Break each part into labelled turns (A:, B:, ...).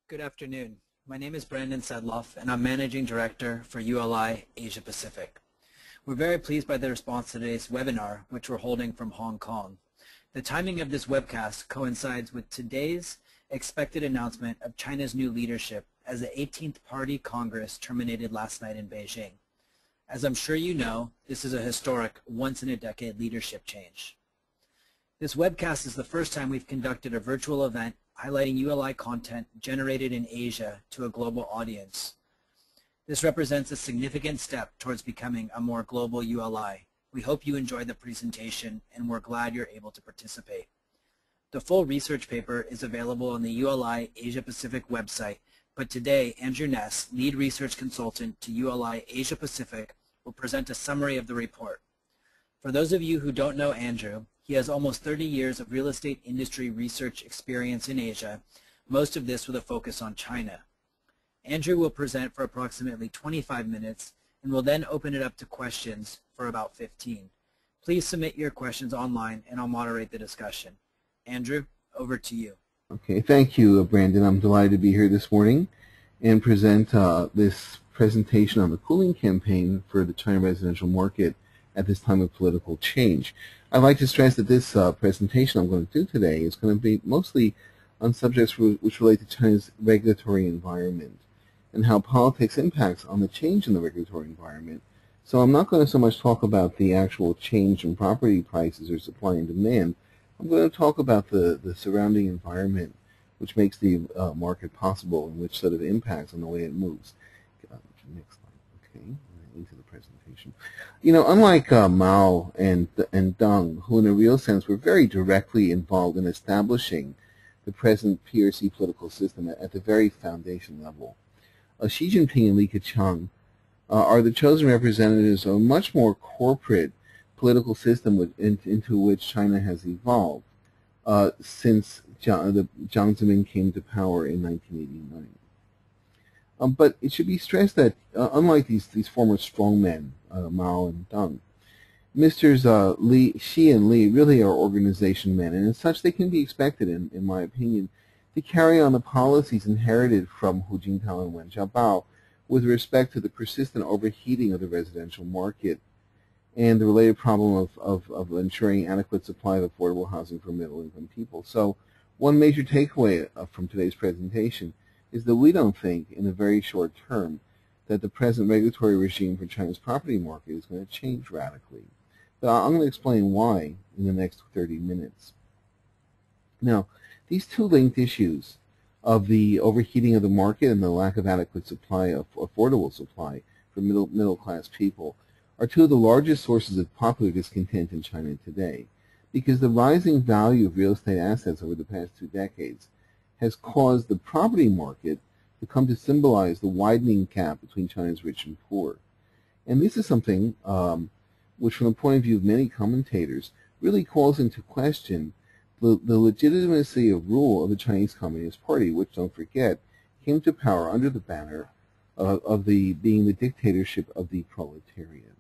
A: Good afternoon. My name is Brandon Sedloff, and I'm Managing Director for ULI Asia Pacific. We're very pleased by the response to today's webinar, which we're holding from Hong Kong. The timing of this webcast coincides with today's expected announcement of China's new leadership as the 18th Party Congress terminated last night in Beijing. As I'm sure you know, this is a historic, once-in-a-decade leadership change. This webcast is the first time we've conducted a virtual event highlighting ULI content generated in Asia to a global audience. This represents a significant step towards becoming a more global ULI. We hope you enjoyed the presentation, and we're glad you're able to participate. The full research paper is available on the ULI Asia Pacific website, but today Andrew Ness, Lead Research Consultant to ULI Asia Pacific, will present a summary of the report. For those of you who don't know Andrew, he has almost 30 years of real estate industry research experience in Asia, most of this with a focus on China. Andrew will present for approximately 25 minutes and will then open it up to questions for about 15. Please submit your questions online and I'll moderate the discussion. Andrew, over to you.
B: Okay, thank you, Brandon. I'm delighted to be here this morning and present this presentation on the cooling campaign for the China residential market at this time of political change. I'd like to stress that this presentation I'm going to do today is going to be mostly on subjects which relate to China's regulatory environment and how politics impacts on the change in the regulatory environment. So I'm not going to so much talk about the actual change in property prices or supply and demand. I'm going to talk about the surrounding environment which makes the market possible and which sort of impacts on the way it moves. Next slide. Okay, into the presentation. You know, unlike Mao and Deng, who in a real sense were very directly involved in establishing the present PRC political system at the very foundation level, Xi Jinping and Li Keqiang are the chosen representatives of a much more corporate political system into which China has evolved since Jiang Zemin came to power in 1989. But it should be stressed that unlike these former strongmen, Mao and Deng, Misters Xi and Li really are organization men, and as such they can be expected, in my opinion, to carry on the policies inherited from Hu Jintao and Wen Jiabao with respect to the persistent overheating of the residential market and the related problem of ensuring adequate supply of affordable housing for middle-income people. So one major takeaway from today's presentation is that we don't think in the very short term that the present regulatory regime for China's property market is going to change radically. But I'm going to explain why in the next 30 minutes. Now, these two linked issues of the overheating of the market and the lack of adequate supply of affordable supply for middle-class people are two of the largest sources of popular discontent in China today, because the rising value of real estate assets over the past 2 decades has caused the property market to come to symbolize the widening gap between China's rich and poor. And this is something which, from the point of view of many commentators, really calls into question the legitimacy of rule of the Chinese Communist Party, which, don't forget, came to power under the banner of being the dictatorship of the proletariat.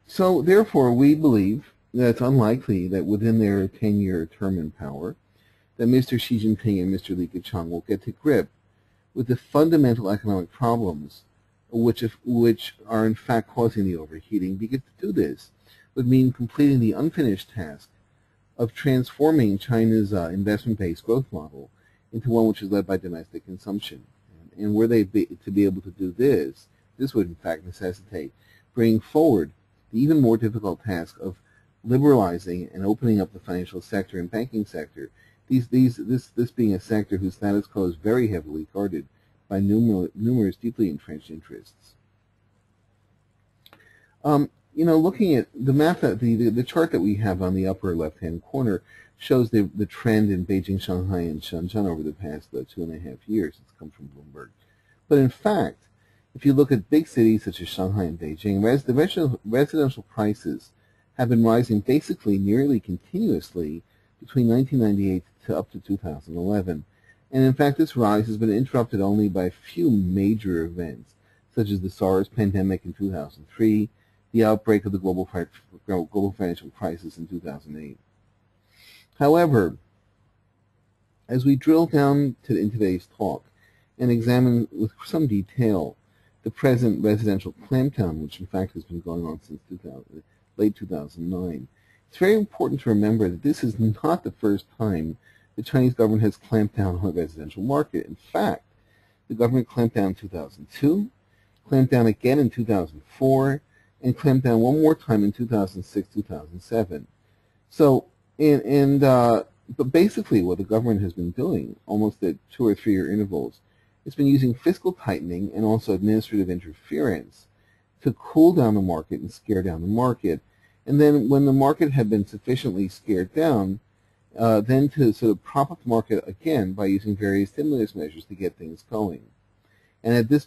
B: So, therefore, we believe that it's unlikely that within their 10-year term in power that Mr. Xi Jinping and Mr. Li Keqiang will get to grip with the fundamental economic problems which are in fact causing the overheating, because to do this would mean completing the unfinished task of transforming China's investment-based growth model into one which is led by domestic consumption. And were they to be able to do this, this would in fact necessitate bringing forward the even more difficult task of liberalizing and opening up the financial sector and banking sector, this being a sector whose status quo is very heavily guarded by numerous deeply entrenched interests. You know, looking at the map, the chart that we have on the upper left-hand corner shows the trend in Beijing, Shanghai, and Shenzhen over the past 2.5 years. It's come from Bloomberg. But in fact, if you look at big cities such as Shanghai and Beijing, the residential prices have been rising basically nearly continuously between 1998 to up to 2011. And in fact, this rise has been interrupted only by a few major events, such as the SARS pandemic in 2003, the outbreak of the global financial crisis in 2008. However, as we drill down in today's talk and examine with some detail the present residential clampdown, which in fact has been going on since late 2009, it's very important to remember that this is not the first time the Chinese government has clamped down on the residential market. In fact, the government clamped down in 2002, clamped down again in 2004, and clamped down one more time in 2006, 2007. So, but basically what the government has been doing, almost at 2 or 3 year intervals, it's been using fiscal tightening and also administrative interference to cool down the market and scare down the market. And then when the market had been sufficiently scared down, then to sort of prop up the market again by using various stimulus measures to get things going. And at this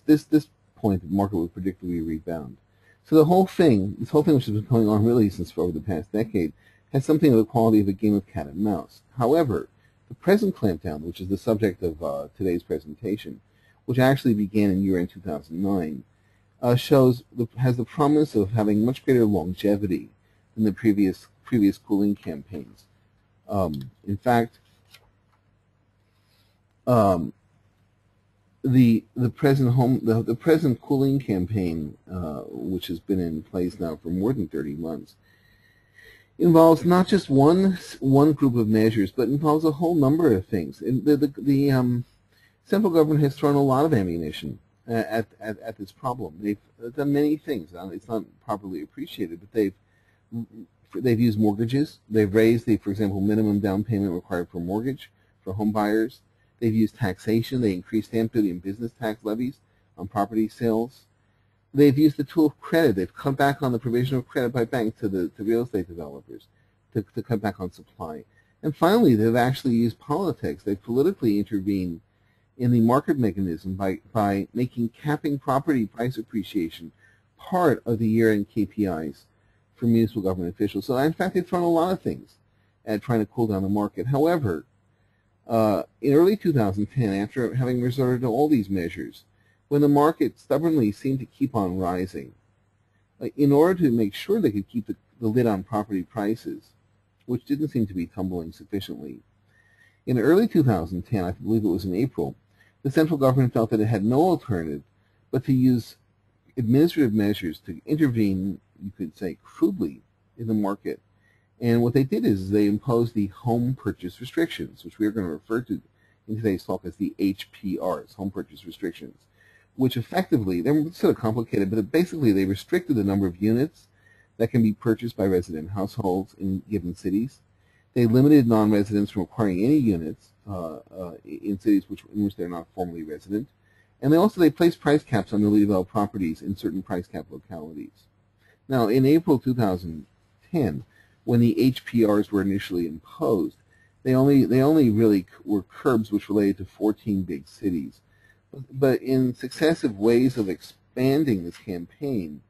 B: point, the market would predictably rebound. So this whole thing which has been going on really since over the past decade, has something of the quality of a game of cat and mouse. However, the present clampdown, which is the subject of today's presentation, which actually began in year-end 2009, has the promise of having much greater longevity than the previous cooling campaigns. In fact, the present cooling campaign, which has been in place now for more than 30 months, involves not just one group of measures, but involves a whole number of things. And the central government has thrown a lot of ammunition at this problem. They've done many things. It's not properly appreciated, but they've used mortgages. They've raised the, for example, minimum down payment required for mortgage for home buyers. They've used taxation. They increased stamp duty and business tax levies on property sales. They've used the tool of credit. They've cut back on the provision of credit by banks to real estate developers to cut back on supply. And finally, they've actually used politics. They've politically intervened in the market mechanism by making capping property price appreciation part of the year-end KPIs for municipal government officials. So in fact, they've thrown a lot of things at trying to cool down the market. However, in early 2010, after having resorted to all these measures, when the market stubbornly seemed to keep on rising, in order to make sure they could keep the lid on property prices, which didn't seem to be tumbling sufficiently, in early 2010, I believe it was in April, the central government felt that it had no alternative but to use administrative measures to intervene, you could say, crudely in the market. And what they did is they imposed the home purchase restrictions, which we are going to refer to in today's talk as the HPRs, home purchase restrictions, which effectively, they're sort of complicated, but basically they restricted the number of units that can be purchased by resident households in given cities. They limited non-residents from acquiring any units in cities in which they're not formally resident. And they placed price caps on newly developed properties in certain price cap localities. Now, in April 2010, when the HPRs were initially imposed, they only really were curbs which related to 14 big cities. But in successive ways of expanding this campaign,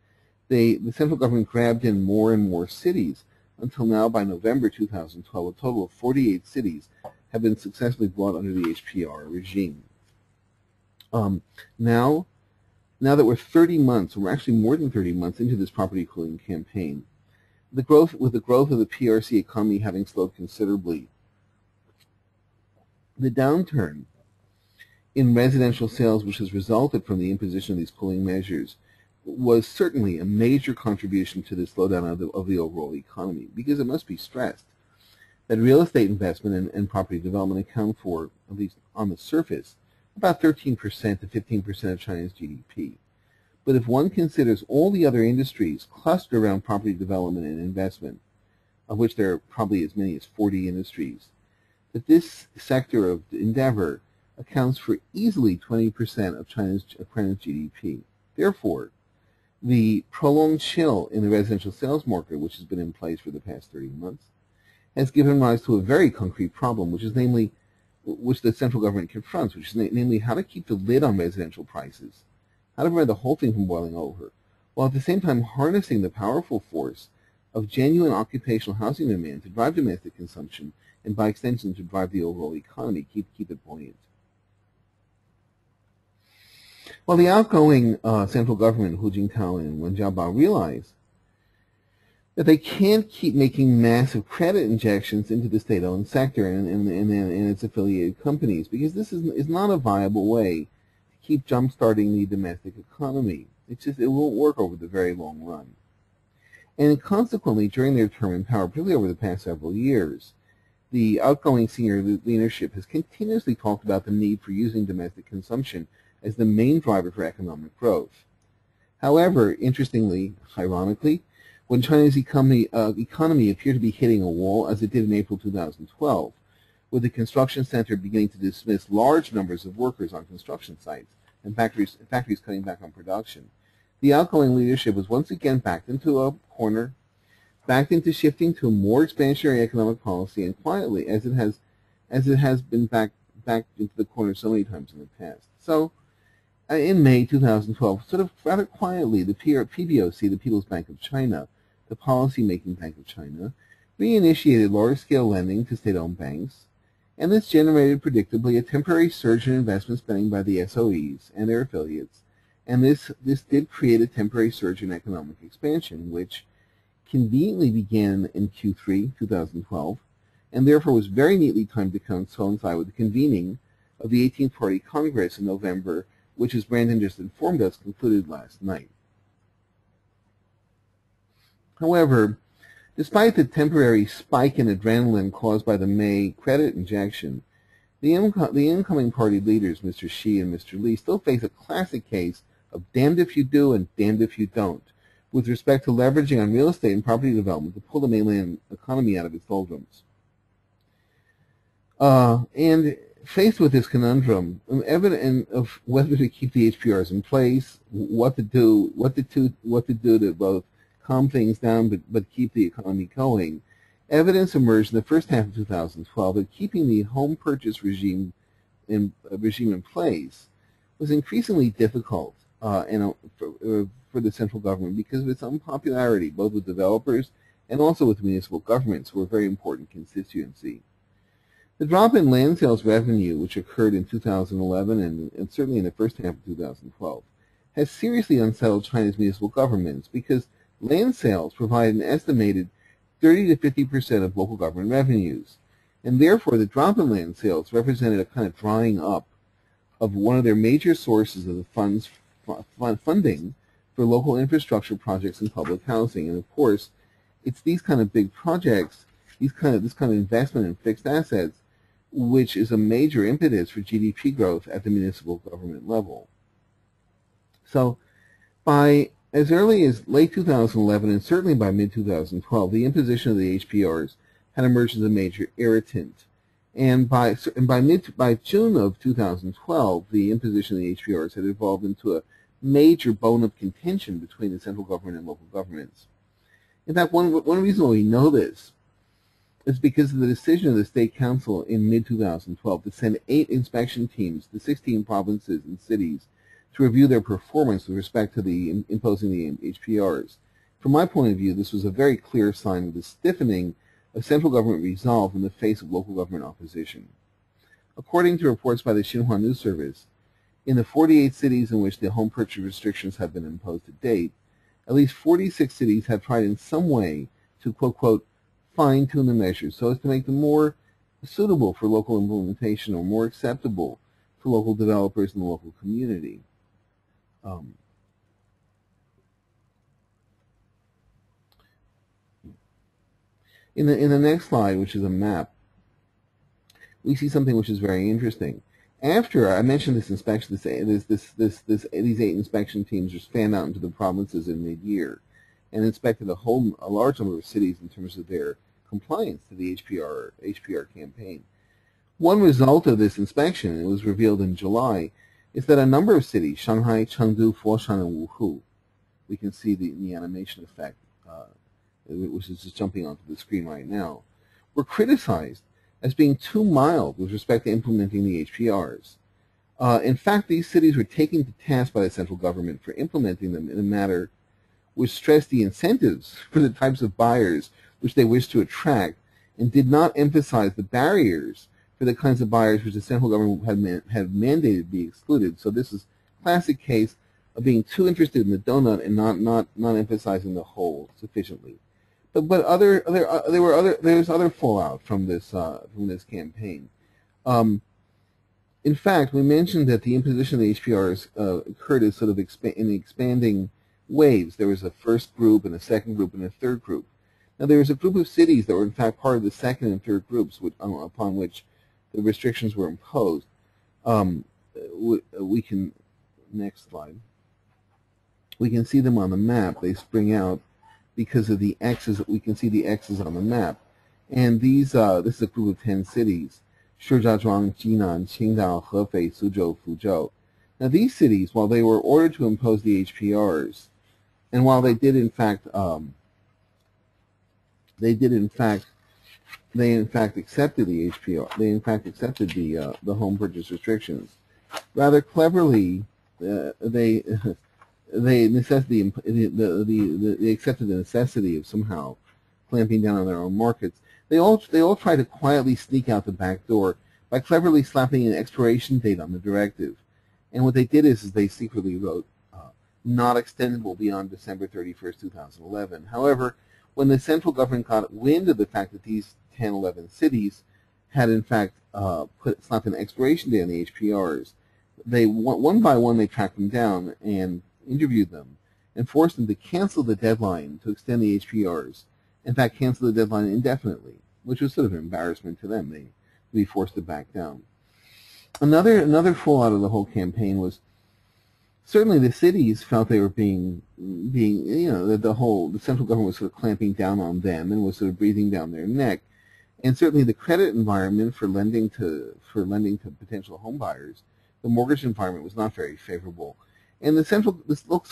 B: the central government grabbed in more and more cities until now, by November 2012, a total of 48 cities have been successfully brought under the HPR regime. Now that we're 30 months, we're actually more than 30 months into this property cooling campaign, with the growth of the PRC economy having slowed considerably, the downturn in residential sales which has resulted from the imposition of these cooling measures was certainly a major contribution to the slowdown of the overall economy, because it must be stressed that real estate investment and property development account for, at least on the surface, about 13% to 15% of China's GDP. But if one considers all the other industries clustered around property development and investment, of which there are probably as many as 40 industries, that this sector of endeavor accounts for easily 20% of China's GDP. Therefore, the prolonged chill in the residential sales market, which has been in place for the past 30 months, has given rise to a very concrete problem, which the central government confronts, which is namely how to keep the lid on residential prices, how to prevent the whole thing from boiling over, while at the same time harnessing the powerful force of genuine occupational housing demand to drive domestic consumption and, by extension, to drive the overall economy, keep it buoyant. Well, the outgoing central government, Hu Jintao and Wen Jiabao, realized that they can't keep making massive credit injections into the state-owned sector and its affiliated companies, because this is not a viable way to keep jump-starting the domestic economy. It won't work over the very long run. And consequently, during their term in power, particularly over the past several years, the outgoing senior leadership has continuously talked about the need for using domestic consumption as the main driver for economic growth. However, interestingly, ironically, when China's economy appeared to be hitting a wall, as it did in April 2012, with the construction sector beginning to dismiss large numbers of workers on construction sites and factories cutting back on production, the outgoing leadership was once again backed into a corner, backed into shifting to a more expansionary economic policy, and quietly, as it has been backed into the corner so many times in the past. So, in May 2012, sort of rather quietly, the PBOC, the People's Bank of China, the Policy-Making Bank of China, reinitiated large-scale lending to state-owned banks, and this generated, predictably, a temporary surge in investment spending by the SOEs and their affiliates, and this did create a temporary surge in economic expansion, which conveniently began in Q3 2012, and therefore was very neatly timed to coincide with the convening of the 18th Party Congress in November, which, as Brandon just informed us, concluded last night. However, despite the temporary spike in adrenaline caused by the May credit injection, the incoming party leaders, Mr. Xi and Mr. Li, still face a classic case of damned if you do and damned if you don't, with respect to leveraging on real estate and property development to pull the mainland economy out of its doldrums. And faced with this conundrum, evident of whether to keep the HPRs in place, what to do to both calm things down but keep the economy going, evidence emerged in the first half of 2012 that keeping the home purchase regime in place was increasingly difficult for the central government because of its unpopularity, both with developers and also with municipal governments, who are a very important constituency. The drop in land sales revenue, which occurred in 2011 and certainly in the first half of 2012, has seriously unsettled China's municipal governments because land sales provide an estimated 30 to 50% of local government revenues, and therefore the drop in land sales represented a kind of drying up of one of their major sources of the funding for local infrastructure projects and public housing. And of course, it's these kind of big projects, this kind of investment in fixed assets, which is a major impetus for GDP growth at the municipal government level. So by as early as late 2011 and certainly by mid-2012, the imposition of the HPRs had emerged as a major irritant. And by June of 2012, the imposition of the HPRs had evolved into a major bone of contention between the central government and local governments. In fact, one reason why we know this is because of the decision of the State Council in mid-2012 to send 8 inspection teams to 16 provinces and cities to review their performance with respect to the imposing the HPRs. From my point of view, this was a very clear sign of the stiffening of central government resolve in the face of local government opposition. According to reports by the Xinhua News Service, in the 48 cities in which the home purchase restrictions have been imposed to date, at least 46 cities have tried in some way to, quote, fine-tune the measures so as to make them more suitable for local implementation or more acceptable to local developers and the local community. In the next slide, which is a map, we see something which is very interesting. After I mentioned this inspection, these 8 inspection teams were spanned out into the provinces in mid-year and inspected a large number of cities in terms of their compliance to the HPR campaign. One result of this inspection, and it was revealed in July, is that a number of cities, Shanghai, Chengdu, Foshan, and Wuhu, we can see the animation effect, which is just jumping onto the screen right now, were criticized as being too mild with respect to implementing the HPRs. In fact, these cities were taken to task by the central government for implementing them in a manner which stressed the incentives for the types of buyers which they wished to attract and did not emphasize the barriers for the kinds of buyers which the central government had mandated be excluded. So this is a classic case of being too interested in the donut and not emphasizing the whole sufficiently. there's other fallout from this campaign. In fact, we mentioned that the imposition of the HPRs occurred as sort of in expanding waves. There was a first group and a second group and a third group. Now, there was a group of cities that were in fact part of the second and third groups upon which the restrictions were imposed. We can, next slide. We can see them on the map. They spring out because of the X's. We can see the X's on the map. And these, this is a group of 10 cities. Shijiazhuang, Jinan, Qingdao, Hefei, Suzhou, Fuzhou. Now these cities, while they were ordered to impose the HPRs, and while they in fact accepted the HPR, they in fact accepted the home purchase restrictions. Rather cleverly, they accepted the necessity of somehow clamping down on their own markets. They all try to quietly sneak out the back door by cleverly slapping an expiration date on the directive. And what they did is they secretly wrote, not extendable beyond December 31st, 2011. However, when the central government got wind of the fact that these 10, 11 cities had in fact slapped an expiration date on the HPRs, they one by one they tracked them down and interviewed them and forced them to cancel the deadline to extend the HPRs. In fact, cancel the deadline indefinitely, which was sort of an embarrassment to them. They'd be forced to back down. Another fallout of the whole campaign was certainly the cities felt they were being the central government was sort of clamping down on them and was sort of breathing down their neck. And certainly the credit environment for lending to potential home buyers, the mortgage environment was not very favorable. And the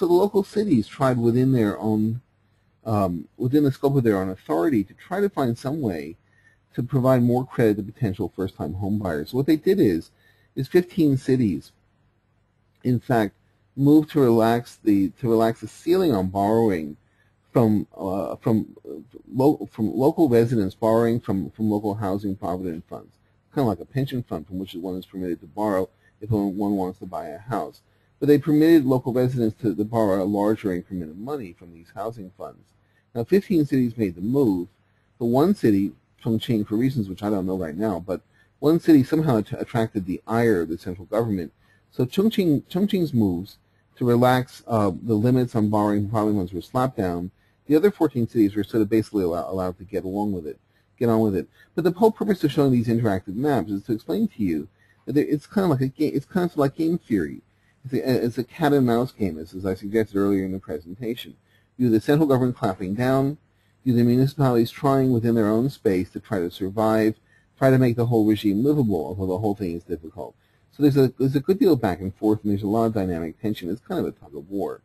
B: local cities tried within their own within the scope of their own authority to try to find some way to provide more credit to potential first-time home buyers. So what they did is 15 cities, in fact, moved to relax the ceiling on borrowing from local residents borrowing from local housing provident funds, kind of like a pension fund from which one is permitted to borrow if one wants to buy a house. But they permitted local residents to borrow a larger increment of money from these housing funds. Now, 15 cities made the move, but one city, Chongqing, for reasons which I don't know right now, but one city somehow attracted the ire of the central government. So Chongqing's moves to relax the limits on borrowing from private funds were slapped down. The other 14 cities were sort of basically allowed to get on with it. But the whole purpose of showing these interactive maps is to explain to you that it's kind of like a game. It's kind of like game theory. It's a cat and mouse game, as I suggested earlier in the presentation. You have the central government clamping down, you have the municipalities trying within their own space to try to survive, try to make the whole regime livable, although the whole thing is difficult. So there's a good deal of back and forth, and there's a lot of dynamic tension. It's kind of a tug of war.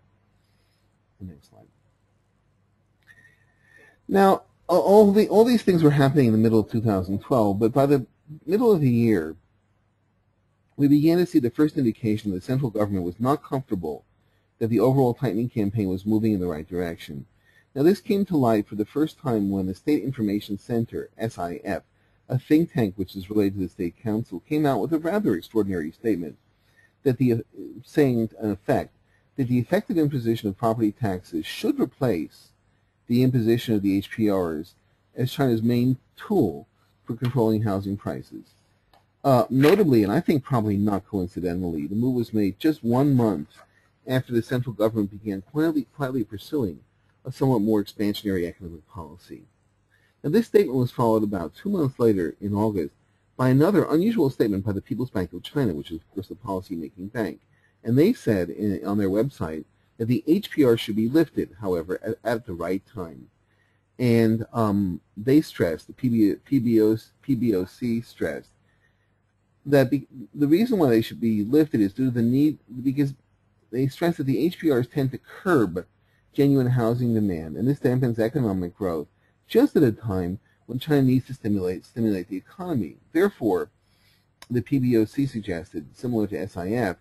B: The next slide. Now, all these things were happening in the middle of 2012, but by the middle of the year, we began to see the first indication that the central government was not comfortable that the overall tightening campaign was moving in the right direction. Now, this came to light for the first time when the State Information Center, SIF, a think tank which is related to the State Council, came out with a rather extraordinary statement that saying, in effect, that the effective imposition of property taxes should replace the imposition of the HPRs as China's main tool for controlling housing prices. Notably, and I think probably not coincidentally, the move was made just 1 month after the central government began quietly pursuing a somewhat more expansionary economic policy. Now, this statement was followed about 2 months later, in August, by another unusual statement by the People's Bank of China, which is, of course, the policy-making bank. And they said on their website that the HPR should be lifted, however, at the right time. And they stressed, the PBOC stressed, that the reason why they should be lifted is due to the need, because they stress that the HPRs tend to curb genuine housing demand, and this dampens economic growth just at a time when China needs to stimulate the economy. Therefore, the PBOC suggested, similar to SIF,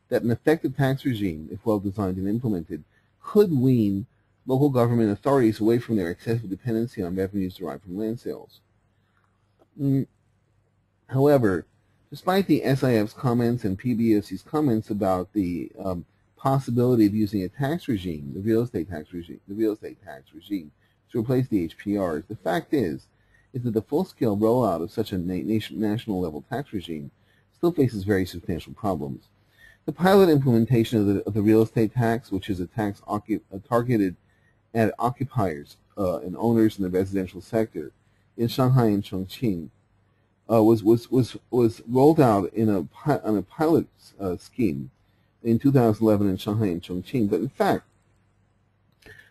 B: that an effective tax regime, if well designed and implemented, could wean local government authorities away from their excessive dependency on revenues derived from land sales. However, despite the SIF's comments and PBOC's comments about the possibility of using a tax regime, the real estate tax regime, to replace the HPRs. The fact is that the full-scale rollout of such a national-level tax regime still faces very substantial problems. The pilot implementation of the real estate tax, which is a tax targeted at occupiers and owners in the residential sector in Shanghai and Chongqing, was rolled out on a pilot scheme in 2011 in Shanghai and Chongqing. But in fact,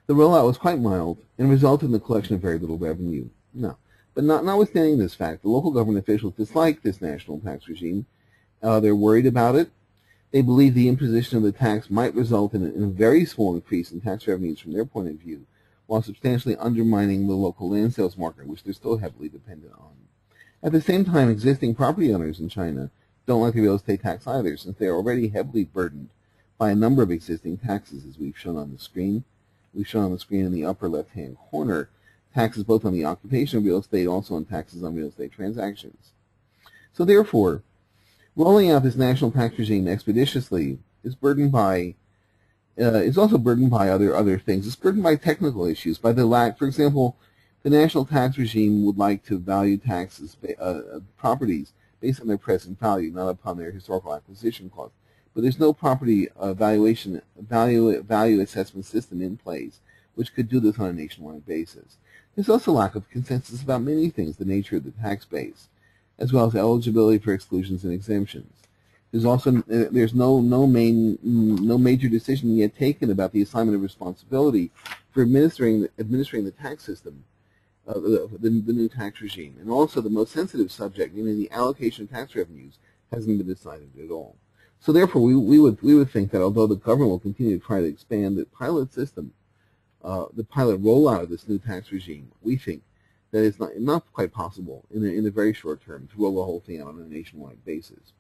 B: the rollout was quite mild and resulted in the collection of very little revenue. No. But notwithstanding this fact, the local government officials dislike this national tax regime. They're worried about it. They believe the imposition of the tax might result in a very small increase in tax revenues from their point of view, while substantially undermining the local land sales market, which they're still heavily dependent on. At the same time, existing property owners in China don't like the real estate tax either, since they are already heavily burdened by a number of existing taxes, as we've shown on the screen. We've shown on the screen in the upper left-hand corner taxes both on the occupation of real estate, also on taxes on real estate transactions. So therefore, rolling out this national tax regime expeditiously is burdened by is also burdened by other things. It's burdened by technical issues, by the lack, for example, the national tax regime would like to value taxes properties based on their present value, not upon their historical acquisition cost. But there's no property value assessment system in place which could do this on a nationwide basis. There's also lack of consensus about many things, the nature of the tax base, as well as eligibility for exclusions and exemptions. There's also no major decision yet taken about the assignment of responsibility for administering the tax system, the new tax regime, and also the most sensitive subject, meaning the allocation of tax revenues, hasn't been decided at all. So therefore, we would think that although the government will continue to try to expand the pilot system, the pilot rollout of this new tax regime, we think that it's not quite possible in the very short term to roll the whole thing out on a nationwide basis.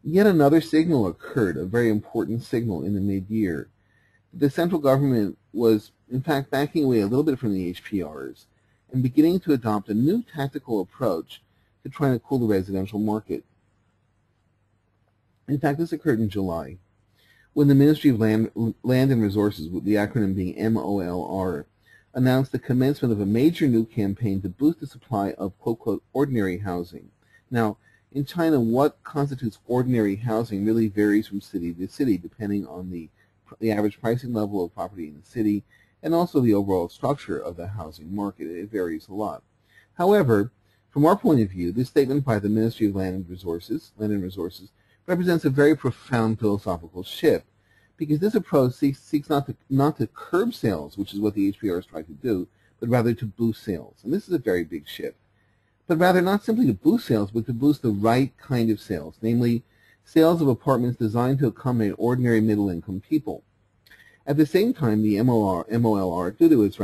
B: Yet another signal occurred, a very important signal in the mid-year. The central government was, in fact, backing away a little bit from the HPRs and beginning to adopt a new tactical approach to trying to cool the residential market. In fact, this occurred in July, when the Ministry of Land and Resources, with the acronym being MOLR, announced the commencement of a major new campaign to boost the supply of, quote, ordinary housing. Now, in China, what constitutes ordinary housing really varies from city to city, depending on the average pricing level of property in the city and also the overall structure of the housing market. It varies a lot. However, from our point of view, this statement by the Ministry of Land and Resources represents a very profound philosophical shift, because this approach seeks not to curb sales, which is what the HPRs try to do, but rather to boost sales. And this is a very big shift. But rather not simply to boost sales, but to boost the right kind of sales, namely sales of apartments designed to accommodate ordinary middle-income people. At the same time, the MOLR, true to its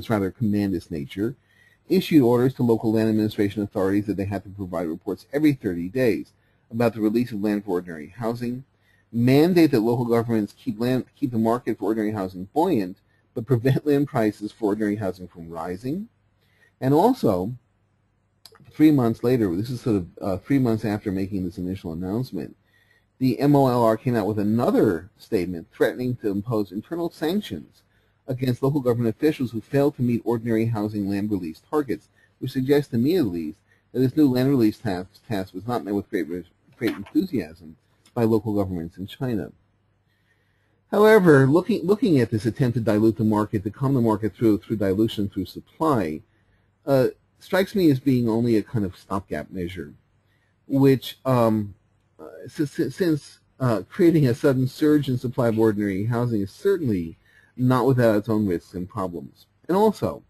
B: rather commandist nature, issued orders to local land administration authorities that they had to provide reports every 30 days about the release of land for ordinary housing, mandate that local governments keep the market for ordinary housing buoyant, but prevent land prices for ordinary housing from rising. And also, 3 months later, this is sort of 3 months after making this initial announcement, the MOLR came out with another statement threatening to impose internal sanctions against local government officials who failed to meet ordinary housing land release targets, which suggests to me at least that this new land release task was not met with great enthusiasm by local governments in China. However, looking at this attempt to dilute the market, to calm the market through dilution through supply, strikes me as being only a kind of stopgap measure, which, since creating a sudden surge in supply of ordinary housing is certainly not without its own risks and problems. And also,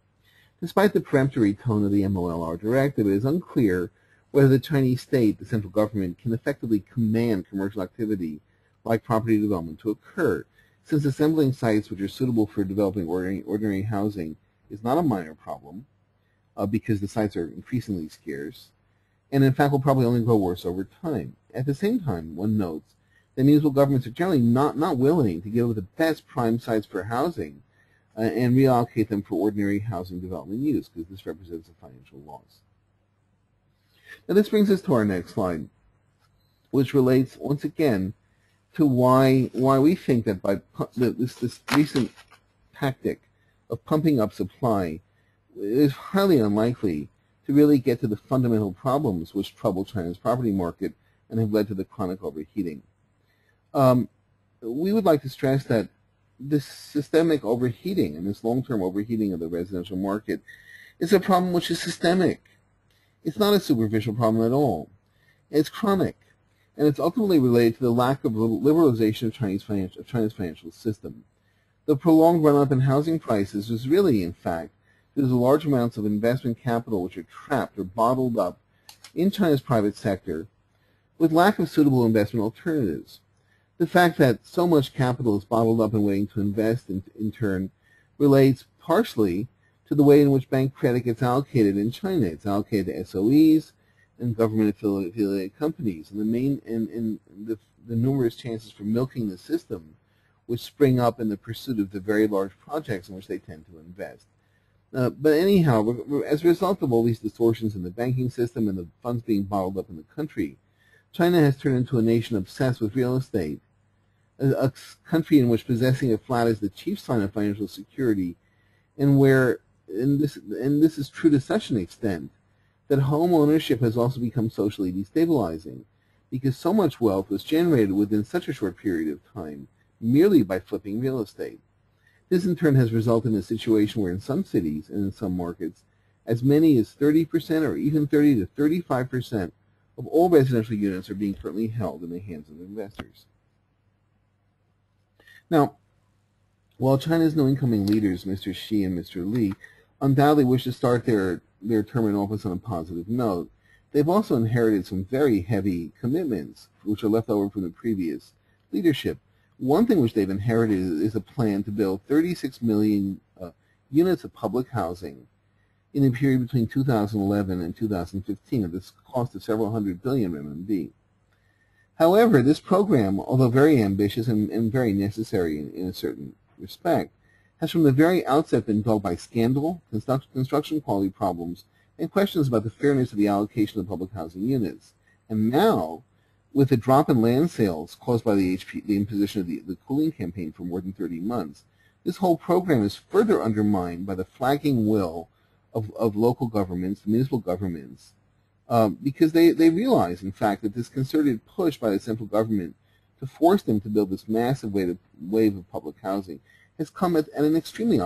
B: despite the peremptory tone of the MOLR directive, it is unclear whether the Chinese state, the central government, can effectively command commercial activity like property development to occur, since assembling sites which are suitable for developing ordinary housing is not a minor problem, because the sites are increasingly scarce, and in fact will probably only grow worse over time. At the same time, one notes that municipal governments are generally not willing to give up the best prime sites for housing and reallocate them for ordinary housing development use, because this represents a financial loss. Now this brings us to our next slide, which relates once again to why we think that by this recent tactic of pumping up supply is highly unlikely to really get to the fundamental problems which trouble China's property market and have led to the chronic overheating. We would like to stress that this systemic overheating and this long-term overheating of the residential market is a problem which is systemic. It's not a superficial problem at all. It's chronic, and it's ultimately related to the lack of liberalization of China's financial system. The prolonged run-up in housing prices is really, in fact, due to the large amounts of investment capital which are trapped or bottled up in China's private sector with lack of suitable investment alternatives. The fact that so much capital is bottled up and waiting to invest in turn relates partially to the way in which bank credit gets allocated in China. It's allocated to SOEs and government affiliated companies, and the numerous chances for milking the system which spring up in the pursuit of the very large projects in which they tend to invest. But anyhow, as a result of all these distortions in the banking system and the funds being bottled up in the country, China has turned into a nation obsessed with real estate, a country in which possessing a flat is the chief sign of financial security, and this is true to such an extent that home ownership has also become socially destabilizing, because so much wealth was generated within such a short period of time merely by flipping real estate. This in turn has resulted in a situation where in some cities and in some markets, as many as 30% or even 30 to 35% of all residential units are being currently held in the hands of investors. Now, while China's new incoming leaders, Mr. Xi and Mr. Li, undoubtedly wish to start their term in office on a positive note, they've also inherited some very heavy commitments which are left over from the previous leadership. One thing which they've inherited is a plan to build 36 million units of public housing in the period between 2011 and 2015 at this cost of several hundred billion RMB. However, this program, although very ambitious and very necessary in a certain respect, has from the very outset been dogged by scandal, construction quality problems, and questions about the fairness of the allocation of public housing units. And now, with a drop in land sales caused by the imposition of the cooling campaign for more than 30 months, this whole program is further undermined by the flagging will of local governments, municipal governments, because they realize, in fact, that this concerted push by the central government to force them to build this massive wave of public housing has come at an extremely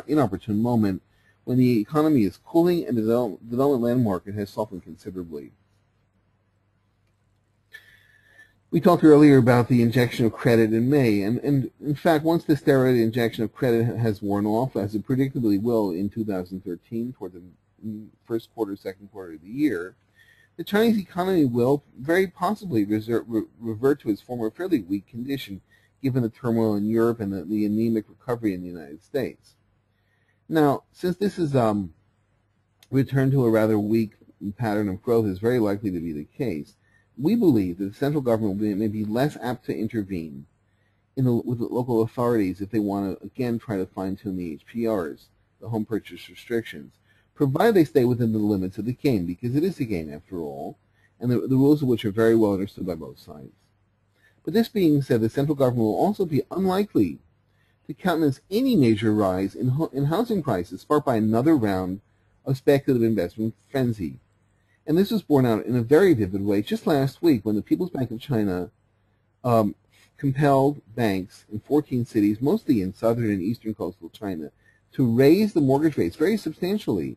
B: inopportune moment when the economy is cooling and the development land market has softened considerably. We talked earlier about the injection of credit in May, and in fact, once the steroid injection of credit has worn off, as it predictably will in 2013, toward the first quarter, second quarter of the year, the Chinese economy will very possibly revert to its former fairly weak condition, given the turmoil in Europe and the anemic recovery in the United States. Now, since this is return to a rather weak pattern of growth is very likely to be the case, we believe that the central government may be less apt to intervene with the local authorities if they want to, again, try to fine-tune the HPRs, the home purchase restrictions, provided they stay within the limits of the game, because it is a game after all, and the rules of which are very well understood by both sides. But this being said, the central government will also be unlikely to countenance any major rise in housing prices sparked by another round of speculative investment frenzy. And this was borne out in a very vivid way just last week when the People's Bank of China compelled banks in 14 cities, mostly in southern and eastern coastal China, to raise the mortgage rates very substantially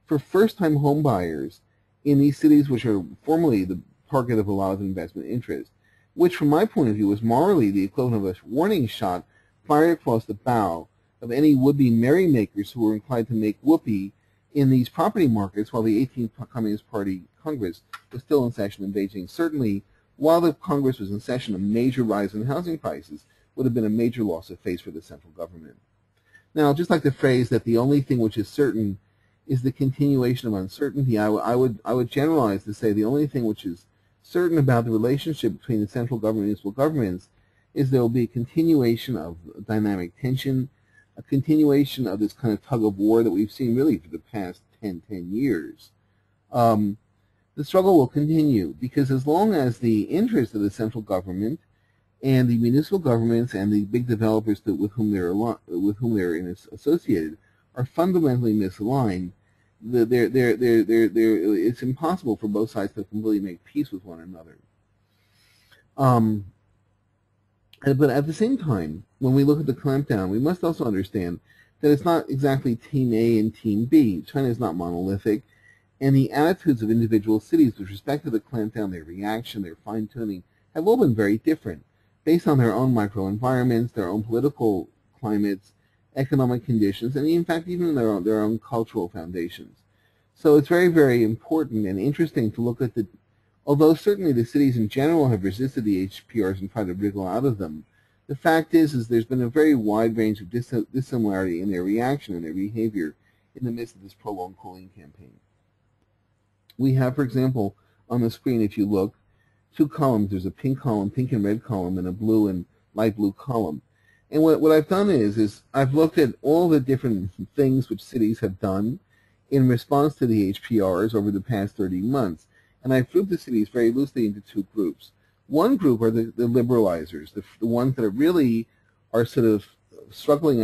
B: for first-time home buyers in these cities which are formerly the target of a lot of investment interest, which from my point of view was morally the equivalent of a warning shot fired across the bow of any would-be merrymakers who were inclined to make whoopee in these property markets while the 18th Communist Party Congress was still in session in Beijing. Certainly, while the Congress was in session, a major rise in housing prices would have been a major loss of face for the central government. Now, just like the phrase that the only thing which is certain is the continuation of uncertainty, I would generalize to say the only thing which is certain about the relationship between the central government and municipal governments is there will be a continuation of dynamic tension, a continuation of this kind of tug of war that we've seen really for the past 10 years. The struggle will continue because as long as the interests of the central government And the municipal governments and the big developers with whom they're associated are fundamentally misaligned. It's impossible for both sides to completely make peace with one another. But at the same time, when we look at the clampdown, we must also understand that it's not exactly Team A and Team B. China is not monolithic, and the attitudes of individual cities with respect to the clampdown, their reaction, their fine-tuning, have all been very different, based on their own microenvironments, their own political climates, economic conditions, and in fact even their own cultural foundations. So it's very, very important and interesting to look at although certainly the cities in general have resisted the HPRs and tried to wriggle out of them, the fact is there's been a very wide range of dissimilarity in their reaction and their behavior in the midst of this prolonged cooling campaign. We have, for example, on the screen, if you look, two columns. There's a pink and red column, and a blue and light blue column. And what I've done is I've looked at all the different things which cities have done in response to the HPRs over the past 30 months. And I've grouped the cities very loosely into two groups. One group are the liberalizers, the ones that really are sort of struggling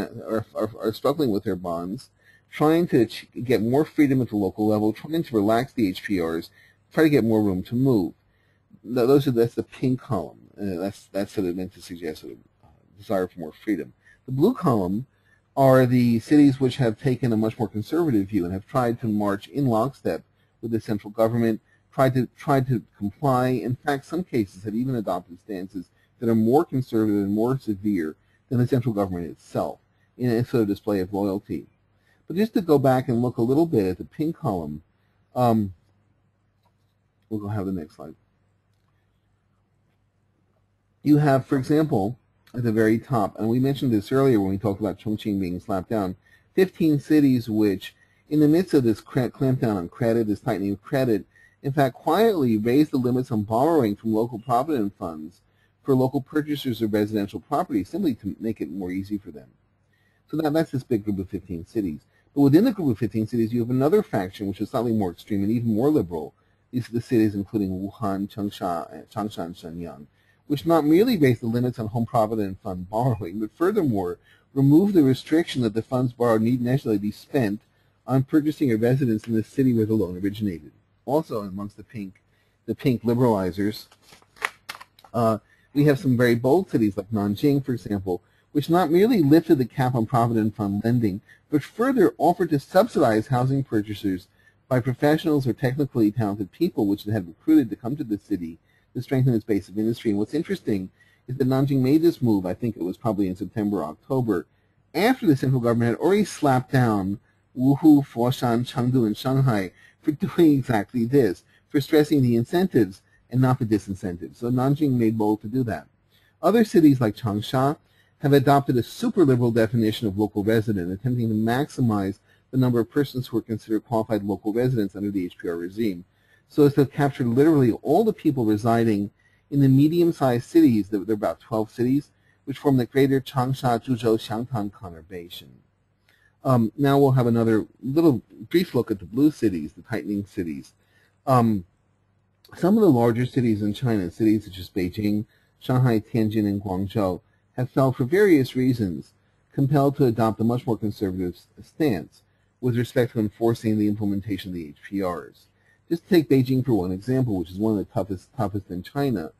B: with their bonds, trying to get more freedom at the local level, trying to relax the HPRs, try to get more room to move. That's the pink column. That's sort of meant to suggest a desire for more freedom. The blue column are the cities which have taken a much more conservative view and have tried to march in lockstep with the central government, tried to comply. In fact, some cases have even adopted stances that are more conservative and more severe than the central government itself in a sort of display of loyalty. But just to go back and look a little bit at the pink column, we'll go have the next slide. You have, for example, at the very top, and we mentioned this earlier when we talked about Chongqing being slapped down, 15 cities which, in the midst of this clampdown on credit, this tightening of credit, in fact, quietly raised the limits on borrowing from local provident funds for local purchasers of residential property, simply to make it more easy for them. So that's this big group of 15 cities. But within the group of 15 cities, you have another faction which is slightly more extreme and even more liberal. These are the cities including Wuhan, Changsha, and Shenyang, which not merely raised the limits on home provident fund borrowing, but furthermore removed the restriction that the funds borrowed need necessarily be spent on purchasing a residence in the city where the loan originated. Also, amongst the pink liberalizers, we have some very bold cities like Nanjing, for example, which not merely lifted the cap on provident fund lending, but further offered to subsidize housing purchasers by professionals or technically talented people which it had recruited to come to the city to strengthen its base of industry. And what's interesting is that Nanjing made this move, I think it was probably in September or October, after the central government had already slapped down Wuhu, Foshan, Chengdu, and Shanghai for doing exactly this, for stressing the incentives and not the disincentives. So Nanjing made bold to do that. Other cities like Changsha have adopted a super liberal definition of local resident, attempting to maximize the number of persons who are considered qualified local residents under the HPR regime, so as to capture literally all the people residing in the medium-sized cities, there are about 12 cities, which form the greater Changsha, Zhuzhou, Xiangtan conurbation. Now we'll have another little brief look at the blue cities, the tightening cities. Some of the larger cities in China, cities such as Beijing, Shanghai, Tianjin, and Guangzhou, have felt, for various reasons, compelled to adopt a much more conservative stance with respect to enforcing the implementation of the HPRs. Just to take Beijing for one example, which is one of the toughest in China,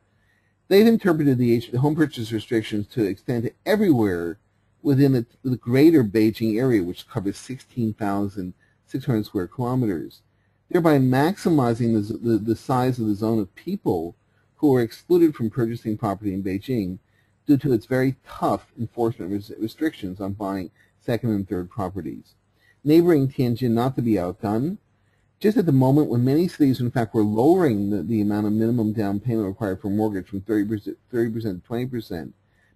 B: they've interpreted the home purchase restrictions to extend to everywhere within the greater Beijing area, which covers 16,600 square kilometers, thereby maximizing the size of the zone of people who are excluded from purchasing property in Beijing due to its very tough enforcement restrictions on buying second and third properties. Neighboring Tianjin, not to be outdone, just at the moment when many cities, in fact, were lowering the amount of minimum down payment required for mortgage from 30% to 20%,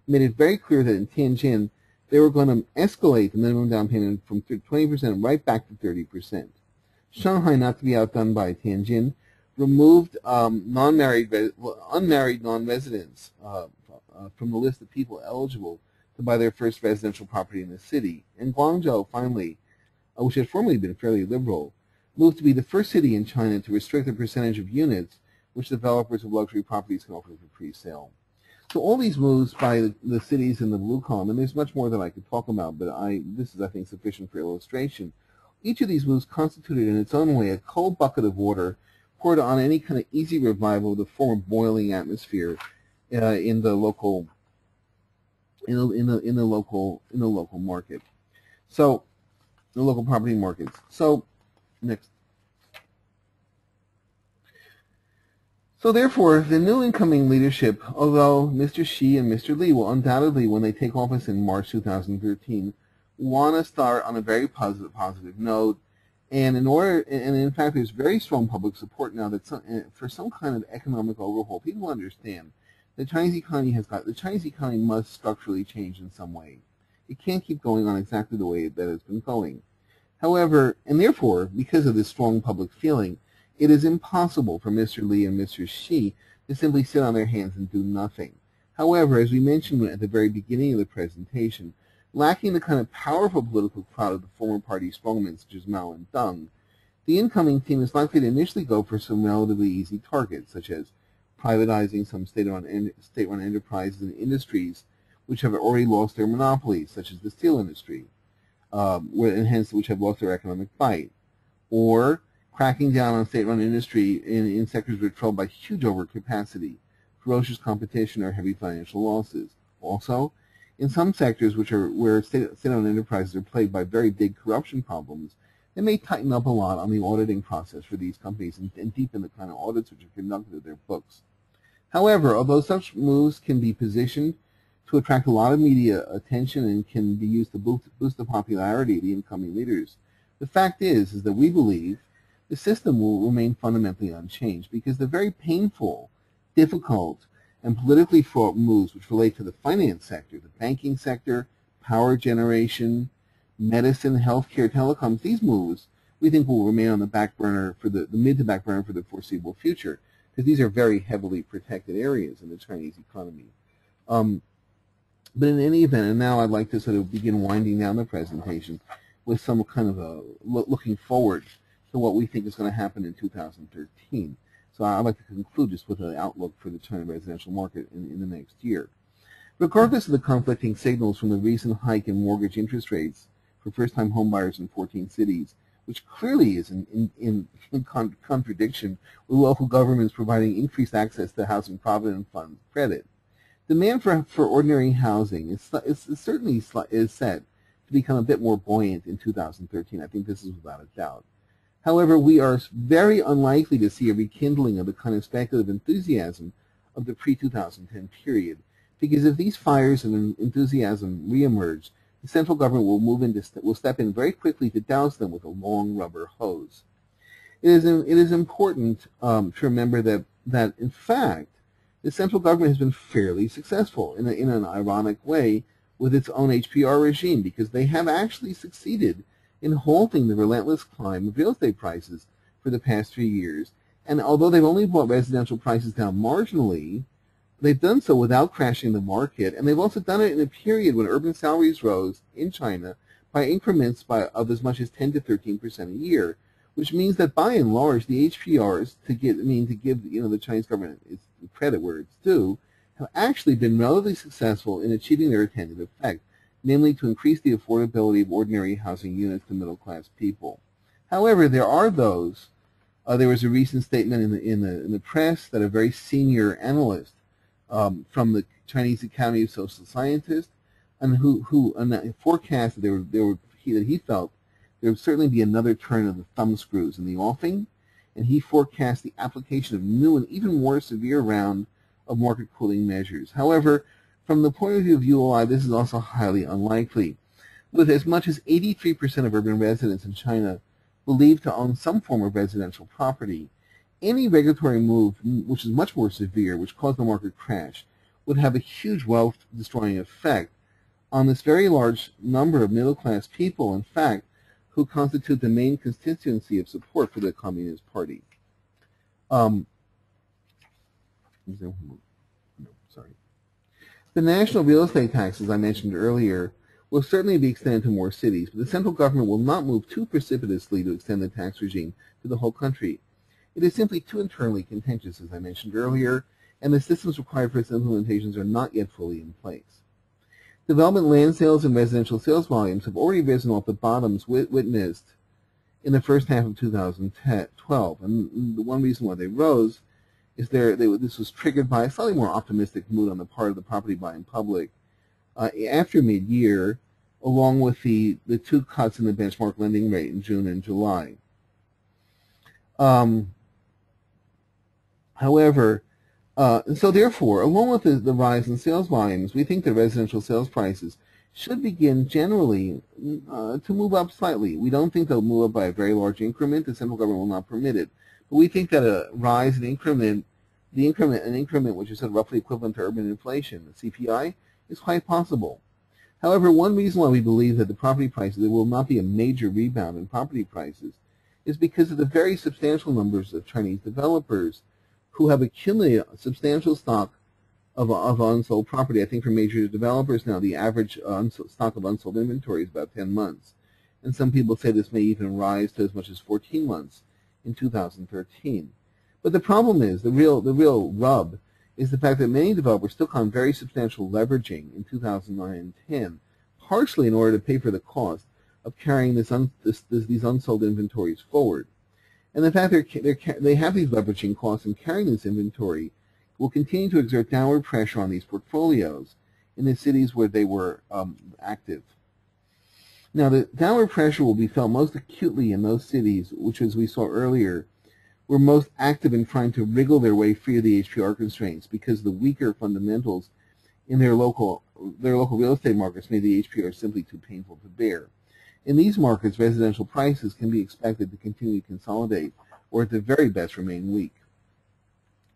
B: made it very clear that in Tianjin, they were going to escalate the minimum down payment from 20% right back to 30%. Shanghai, not to be outdone by Tianjin, removed unmarried non-residents from the list of people eligible to buy their first residential property in the city. And Guangzhou, finally, which had formerly been fairly liberal, moved to be the first city in China to restrict the percentage of units which developers of luxury properties can offer for pre-sale. So all these moves by the cities in the blue column, and there's much more that I could talk about, but this is, I think, sufficient for illustration. Each of these moves constituted in its own way a cold bucket of water poured on any kind of easy revival of the former boiling atmosphere in the local local market. So the local property markets. So next. So therefore, the new incoming leadership, although Mr. Xi and Mr. Li will undoubtedly, when they take office in March 2013, want to start on a very positive note, and in fact, there's very strong public support now that for some kind of economic overhaul. People understand the Chinese economy must structurally change in some way. It can't keep going on exactly the way that it's been going. However, and therefore, because of this strong public feeling, it is impossible for Mr. Li and Mr. Xi to simply sit on their hands and do nothing. However, as we mentioned at the very beginning of the presentation, lacking the kind of powerful political clout of the former party strongmen such as Mao and Deng, the incoming team is likely to initially go for some relatively easy targets, such as privatizing some state-run enterprises and industries which have already lost their monopolies, such as the steel industry, and hence which have lost their economic bite, or cracking down on state-run industry in sectors which are troubled by huge overcapacity, ferocious competition, or heavy financial losses. Also, in some sectors where state-owned enterprises are plagued by very big corruption problems, they may tighten up a lot on the auditing process for these companies and deepen the kind of audits which are conducted of their books. However, although such moves can be positioned to attract a lot of media attention and can be used to boost the popularity of the incoming leaders, the fact is that we believe the system will remain fundamentally unchanged because the very painful, difficult, and politically fraught moves which relate to the finance sector, the banking sector, power generation, medicine, healthcare, telecoms, these moves we think will remain on the back burner for the mid to back burner for the foreseeable future, because these are very heavily protected areas in the Chinese economy. But in any event, and now I'd like to sort of begin winding down the presentation with some kind of a looking forward to what we think is going to happen in 2013. So I'd like to conclude just with an outlook for the China residential market in the next year. Regardless of the conflicting signals from the recent hike in mortgage interest rates for first-time homebuyers in 14 cities, which clearly is in contradiction with local governments providing increased access to Housing Provident Fund credit, demand for ordinary housing is certainly set to become a bit more buoyant in 2013. I think this is without a doubt. However, we are very unlikely to see a rekindling of the kind of speculative enthusiasm of the pre-2010 period, because if these fires and enthusiasm reemerge, the central government will step in very quickly to douse them with a long rubber hose. It is important to remember that in fact the central government has been fairly successful in an ironic way with its own HPR regime, because they have actually succeeded in halting the relentless climb of real estate prices for the past 3 years. And although they've only brought residential prices down marginally, they've done so without crashing the market, and they've also done it in a period when urban salaries rose in China by increments of as much as 10 to 13% a year, which means that by and large the HPRs, to give the Chinese government its credit where it's due, have actually been relatively successful in achieving their intended effect, namely to increase the affordability of ordinary housing units to middle-class people. However, there are those. There was a recent statement in the press that a very senior analyst from the Chinese Academy of Social Sciences, and who forecast that he felt there would certainly be another turn of the thumb screws in the offing, and he forecast the application of new and even more severe round of market cooling measures. However, from the point of view of ULI, this is also highly unlikely, with as much as 83% of urban residents in China believed to own some form of residential property. Any regulatory move, which is much more severe, which caused the market crash, would have a huge wealth-destroying effect on this very large number of middle-class people, in fact, who constitute the main constituency of support for the Communist Party. The national real estate tax, as I mentioned earlier, will certainly be extended to more cities, but the central government will not move too precipitously to extend the tax regime to the whole country. It is simply too internally contentious, as I mentioned earlier, and the systems required for its implementations are not yet fully in place. Development land sales and residential sales volumes have already risen off the bottoms witnessed in the first half of 2012, and the one reason why they rose is this was triggered by a slightly more optimistic mood on the part of the property buying public after mid-year, along with the two cuts in the benchmark lending rate in June and July. However, so therefore, along with the rise in sales volumes, we think that residential sales prices should begin generally to move up slightly. We don't think they'll move up by a very large increment. The central government will not permit it. But we think that a rise in an increment which is roughly equivalent to urban inflation, the CPI, is quite possible. However, one reason why we believe that the property prices, there will not be a major rebound in property prices, is because of the very substantial numbers of Chinese developers who have accumulated a substantial stock of unsold property. I think for major developers now, the average stock of unsold inventory is about 10 months. And some people say this may even rise to as much as 14 months in 2013. But the problem is, the real rub is the fact that many developers took on very substantial leveraging in 2009 and 10, partially in order to pay for the cost of carrying these unsold inventories forward. And the fact they have these leveraging costs and carrying this inventory will continue to exert downward pressure on these portfolios in the cities where they were active. Now, the downward pressure will be felt most acutely in those cities which, as we saw earlier, were most active in trying to wriggle their way free of the HPR constraints because the weaker fundamentals in their local real estate markets made the HPR simply too painful to bear. In these markets, residential prices can be expected to continue to consolidate or at the very best remain weak.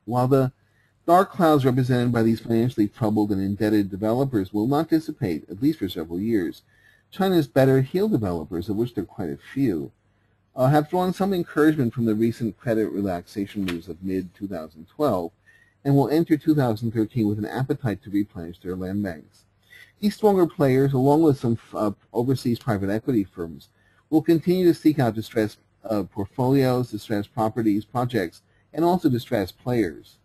B: While the dark clouds represented by these financially troubled and indebted developers will not dissipate, at least for several years, China's better-heeled developers, of which there are quite a few, have drawn some encouragement from the recent credit relaxation moves of mid-2012 and will enter 2013 with an appetite to replenish their land banks. These stronger players, along with some overseas private equity firms, will continue to seek out distressed portfolios, distressed properties, projects, and also distressed players.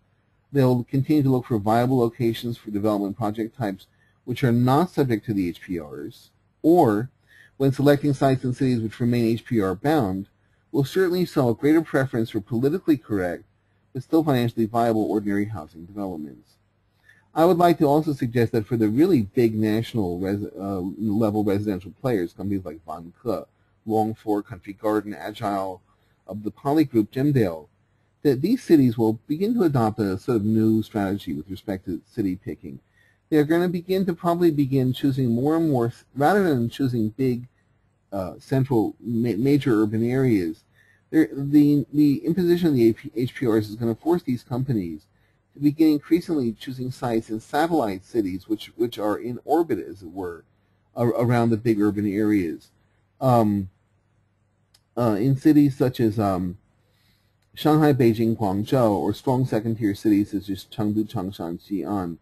B: They'll continue to look for viable locations for development project types which are not subject to the HPRs, or, when selecting sites in cities which remain HPR bound, will certainly show a greater preference for politically correct but still financially viable ordinary housing developments. I would like to also suggest that for the really big national level residential players, companies like Vanke, Longfor, Country Garden, Agile, of the Poly Group, Gemdale, that these cities will begin to adopt a sort of new strategy with respect to city picking. They're going to probably begin choosing more and more, rather than choosing big central major urban areas, the imposition of the HPRs is going to force these companies to begin increasingly choosing sites in satellite cities which are in orbit, as it were, around the big urban areas. In cities such as Shanghai, Beijing, Guangzhou, or strong second-tier cities such as Chengdu, Changshan, Xi'an,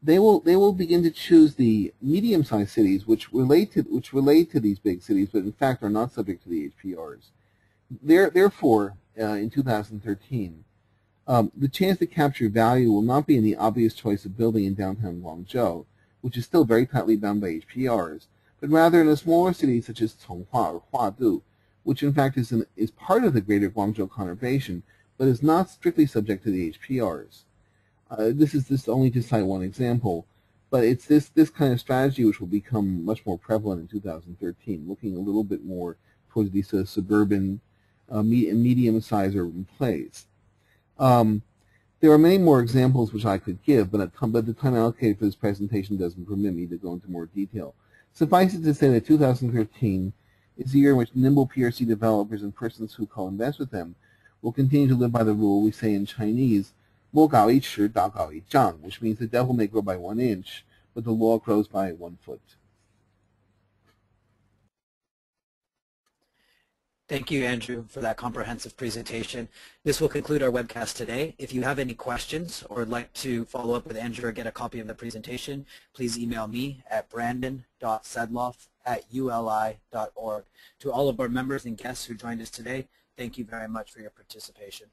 B: they will begin to choose the medium-sized cities which relate to these big cities, but in fact are not subject to the HPRs. Therefore, in 2013, the chance to capture value will not be in the obvious choice of building in downtown Guangzhou, which is still very tightly bound by HPRs, but rather in a smaller city such as Conghua or Huadu, which in fact is part of the greater Guangzhou conurbation, but is not strictly subject to the HPRs. This is just only to cite one example, but it's this kind of strategy which will become much more prevalent in 2013, looking a little bit more towards these suburban, medium-sized urban plays. There are many more examples which I could give, but the time allocated for this presentation doesn't permit me to go into more detail. Suffice it to say that 2013 is a year in which nimble PRC developers and persons who co-invest with them will continue to live by the rule we say in Chinese, 莫搞一尺，打搞一丈, which means the devil may grow by 1 inch, but the law grows by 1 foot.
A: Thank you, Andrew, for that comprehensive presentation. This will conclude our webcast today. If you have any questions or would like to follow up with Andrew or get a copy of the presentation, please email me at brandon.sedloff@uli.org. To all of our members and guests who joined us today, thank you very much for your participation.